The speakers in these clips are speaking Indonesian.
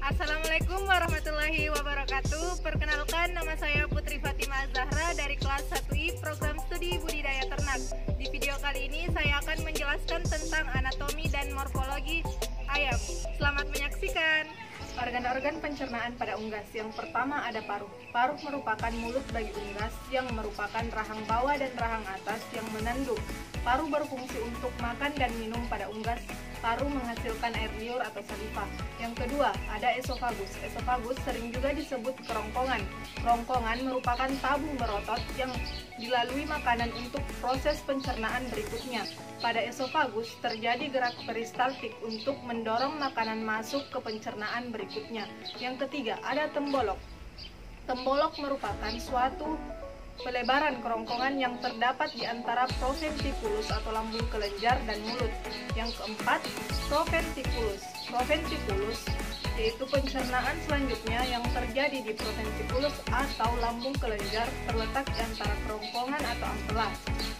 Assalamualaikum warahmatullahi wabarakatuh. Perkenalkan, nama saya Putri Fatimah Zahra dari kelas 1I Program Studi Budidaya Ternak. Di video kali ini saya akan menjelaskan tentang anatomi dan morfologi ayam. Selamat menyaksikan. Organ-organ pencernaan pada unggas. Yang pertama ada paruh. Paruh merupakan mulut bagi unggas yang merupakan rahang bawah dan rahang atas yang menanduk. Paruh berfungsi untuk makan dan minum pada unggas. Paruh menghasilkan air liur atau saliva. Yang kedua, ada esofagus. Esofagus sering juga disebut kerongkongan. Kerongkongan merupakan tabung berotot yang dilalui makanan untuk proses pencernaan berikutnya. Pada esofagus terjadi gerak peristaltik untuk mendorong makanan masuk ke pencernaan berikutnya. Yang ketiga, ada tembolok. Tembolok merupakan suatu pelebaran kerongkongan yang terdapat di antara proventriculus atau lambung kelenjar dan mulut. Yang keempat, proventriculus. Proventriculus yaitu pencernaan selanjutnya yang terjadi di proventriculus atau lambung kelenjar terletak di antara kerongkongan atau ampela.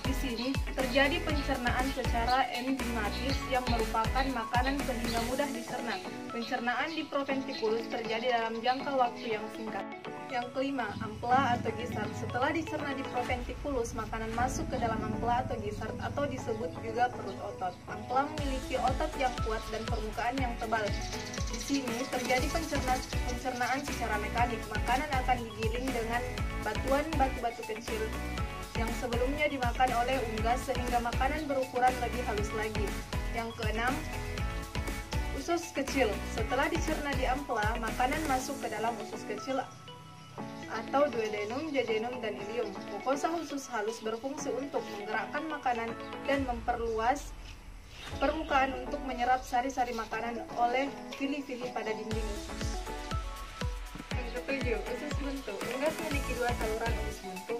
Di sini terjadi pencernaan secara enzimatis yang merupakan makanan sehingga mudah dicerna. Pencernaan di proventriculus terjadi dalam jangka waktu yang singkat. Yang kelima, ampela atau gisart. Setelah dicerna di proventriculus, makanan masuk ke dalam ampela atau gisart atau disebut juga perut otot. Ampela memiliki otot yang kuat dan permukaan yang tebal. Di sini terjadi pencernaan secara mekanik. Makanan akan digiling dengan batuan batu-batu kecil yang sebelumnya dimakan oleh unggas sehingga makanan berukuran lebih halus lagi. Yang keenam, usus kecil. Setelah dicerna di ampela, makanan masuk ke dalam usus kecil atau duodenum, jejunum, dan ileum. Mukosa usus halus berfungsi untuk menggerakkan makanan dan memperluas permukaan untuk menyerap sari-sari makanan oleh fili-fili pada dinding usus. Yang ketujuh, usus buntu. Unggas memiliki dua saluran usus buntu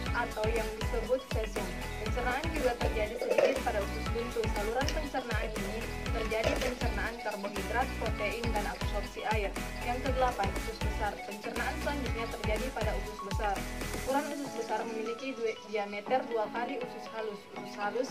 atau yang disebut sesum. Pencernaan juga terjadi sedikit pada usus buntu. Saluran pencernaan ini terjadi pencernaan karbohidrat, protein, dan absorpsi air. Yang kedelapan, usus besar. Pencernaan selanjutnya terjadi pada usus besar. Ukuran usus besar memiliki diameter 2 kali usus halus.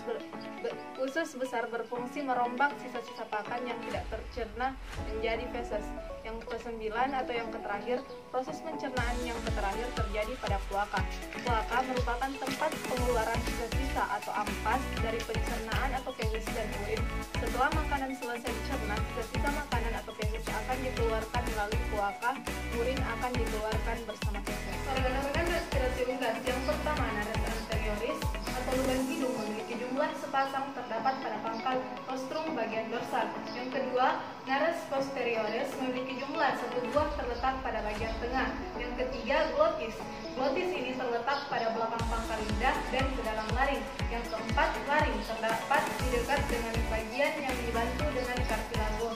Usus besar berfungsi merombak sisa-sisa pakan yang tidak tercerna menjadi feses. Yang kesembilan atau yang terakhir, proses pencernaan yang terakhir terjadi pada kloaka. Kloaka merupakan tempat pengeluaran sisa-sisa atau ampas dari pencernaan atau feses dan urin. Setelah makanan selesai dicerna, sisa-sisa makanan atau feses akan dikeluarkan melalui kloaka. Urin akan dikeluarkan bersama feses. Organ-organ respirasi unggas. Yang pertama, nares anterioris atau lubang hidung memiliki jumlah sepasang terdapat pada pangkal rostrum bagian dorsal. Yang kedua, nares posteriores memiliki jumlah 1 buah terletak pada bagian tengah. Yang ketiga, glotis. Glotis ini terletak pada belakang pangkal lidah dan ke dalam laring. Yang keempat, laring terdapat di dekat dengan bagian yang dibantu dengan cartilago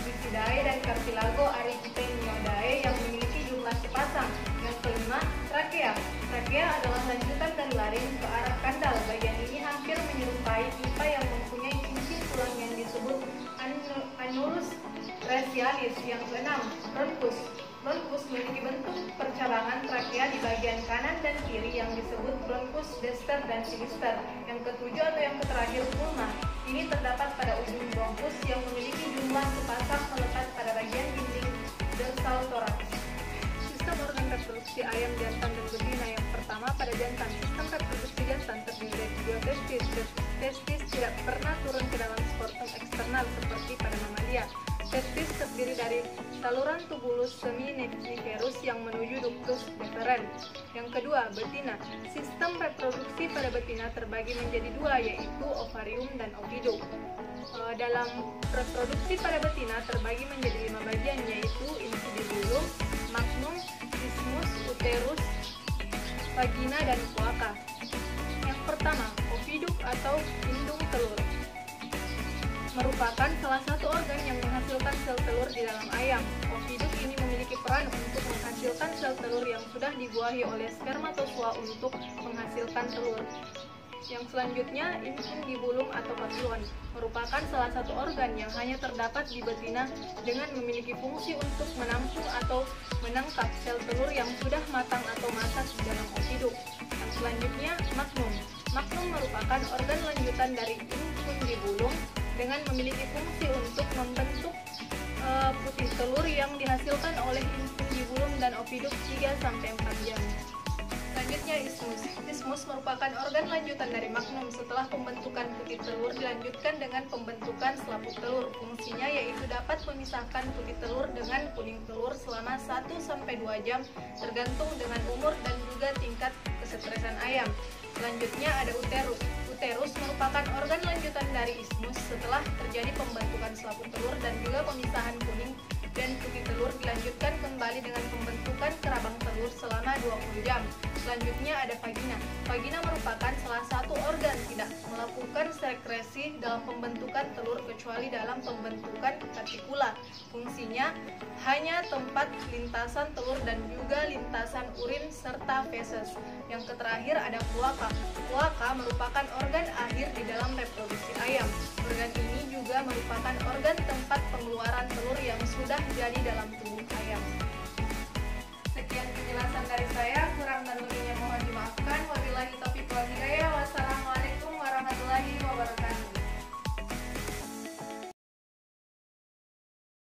bisidae dan cartilago aricipiondae yang memiliki jumlah sepasang. Yang kelima, trakea. Trakea adalah lanjutan dari laring ke arah kandal. Bagian ini hampir menyerupai pipa yang mempunyai cincin tulang yang disebut annulus racialis. Yang keenam, bronchus. Bronchus memiliki bentuk percabangan trakea di bagian kanan dan kiri yang disebut bronchus dexter dan sinister. Yang ketujuh atau yang terakhir, pulma. Ini terdapat pada ujung bronchus yang memiliki jumlah sepasang melekat pada bagian dinding dorsal toraks. Sistem organ reproduksi ayam jantan dan betina. Yang pertama, pada jantan. Sistem reproduksi jantan terdiri dari 2 testis. Testis tidak pernah turun ke dalam skrotum eksternal seperti pada mamalia. Testis terdiri dari saluran tubulus seminiferus yang menuju ductus deferens. Yang kedua, betina. Sistem reproduksi pada betina terbagi menjadi 2, yaitu ovarium dan oviduct. Dalam reproduksi pada betina terbagi menjadi 5 bagian, yaitu infundibulum, magnum, isthmus, uterus, vagina, dan kloaka. Yang pertama, oviduct atau indung telur merupakan salah satu organ yang menghasilkan sel telur di dalam ayam. Oviduct ini memiliki peran untuk menghasilkan sel telur yang sudah dibuahi oleh spermatozoa untuk menghasilkan telur. Yang selanjutnya, infundibulum atau papillon merupakan salah satu organ yang hanya terdapat di betina dengan memiliki fungsi untuk menampung atau menangkap sel telur yang sudah matang atau masak di dalam oviduct. Yang selanjutnya, magnum. Magnum merupakan organ lanjutan dari infundibulum dengan memiliki fungsi untuk membentuk putih telur yang dihasilkan oleh infundibulum dan oviduk 3-4 jam. Selanjutnya ismus. Ismus merupakan organ lanjutan dari magnum. Setelah pembentukan putih telur dilanjutkan dengan pembentukan selaput telur. Fungsinya yaitu dapat memisahkan putih telur dengan kuning telur selama 1-2 jam tergantung dengan umur dan juga tingkat kesetresan ayam. Selanjutnya ada uterus. Uterus merupakan organ lanjutan dari ismus. Setelah terjadi pembentukan selaput telur dan juga pemisahan kuning dan putih telur dilanjutkan kembali dengan pembentukan kerabang telur selama 20 jam. Selanjutnya ada vagina. Vagina merupakan salah satu organ tidak melakukan sekresi dalam pembentukan telur kecuali dalam pembentukan katikula. Fungsinya hanya tempat lintasan telur dan juga lintasan urin serta feses. Yang terakhir ada kloaka. Kloaka merupakan organ akhir di dalam reproduksi ayam. Organ ini juga merupakan organ tempat pengeluaran telur yang sudah jadi dalam tubuh ayam. Sekian penjelasan dari saya, kurang dan lebihnya mohon dimaafkan. Wabillahi taufiq wal hidayah. Wassalamualaikum warahmatullahi wabarakatuh.